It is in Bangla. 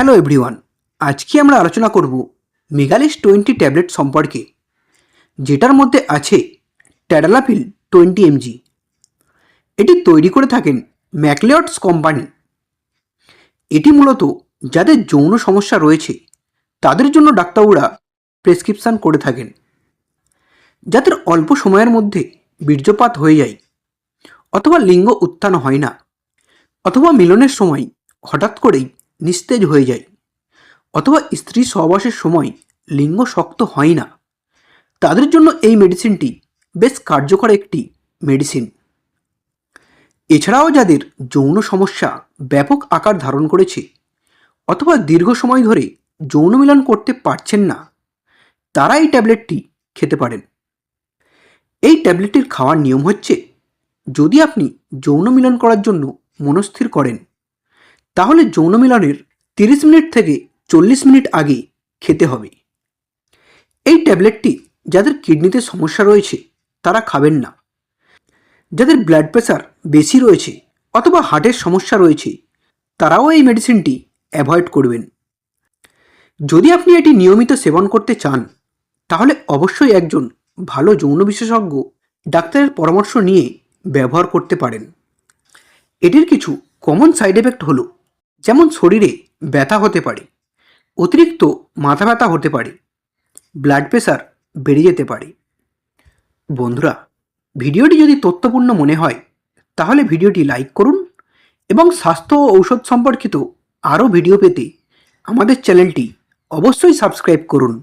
হ্যালো এভরিওয়ান, আজকে আমরা আলোচনা করব মেগালিস 20 ট্যাবলেট সম্পর্কে, যেটার মধ্যে আছে ট্যাডালাপিল 20 mg। এটি তৈরি করে থাকেন ম্যাকলিওডস কোম্পানি। এটি মূলত যাদের যৌন সমস্যা রয়েছে তাদের জন্য ডাক্তাররা প্রেসক্রিপশান করে থাকেন। যাদের অল্প সময়ের মধ্যে বীর্যপাত হয়ে যায়, অথবা লিঙ্গ উত্থান হয় না, অথবা মিলনের সময় হঠাৎ করেই নিস্তেজ হয়ে যায়, অথবা স্ত্রী সহবাসের সময় লিঙ্গ শক্ত হয় না, তাদের জন্য এই মেডিসিনটি বেশ কার্যকর একটি মেডিসিন। এছাড়াও যাদের যৌন সমস্যা ব্যাপক আকার ধারণ করেছে, অথবা দীর্ঘ সময় ধরে যৌন মিলন করতে পারছেন না, তারা এই ট্যাবলেটটি খেতে পারেন। এই ট্যাবলেটটির খাওয়ার নিয়ম হচ্ছে, যদি আপনি যৌন মিলন করার জন্য মনস্থির করেন, তাহলে যৌন মিলনের 30 মিনিট থেকে 40 মিনিট আগে খেতে হবে। এই ট্যাবলেটটি যাদের কিডনিতে সমস্যা রয়েছে তারা খাবেন না। যাদের ব্লাড প্রেশার বেশি রয়েছে অথবা হার্টের সমস্যা রয়েছে তারাও এই মেডিসিনটি অ্যাভয়েড করবেন। যদি আপনি এটি নিয়মিত সেবন করতে চান, তাহলে অবশ্যই একজন ভালো যৌন বিশেষজ্ঞ ডাক্তারের পরামর্শ নিয়ে ব্যবহার করতে পারেন। এটির কিছু কমন সাইড এফেক্ট হলো, যেমন শরীরে ব্যথা হতে পারে, অতিরিক্ত মাথা ব্যথা হতে পারে, ব্লাড প্রেশার বেড়ে যেতে পারে। বন্ধুরা, ভিডিওটি যদি তথ্যপূর্ণ মনে হয় তাহলে ভিডিওটি লাইক করুন এবং স্বাস্থ্য ও ঔষধ সম্পর্কিত আরও ভিডিও পেতে আমাদের চ্যানেলটি অবশ্যই সাবস্ক্রাইব করুন।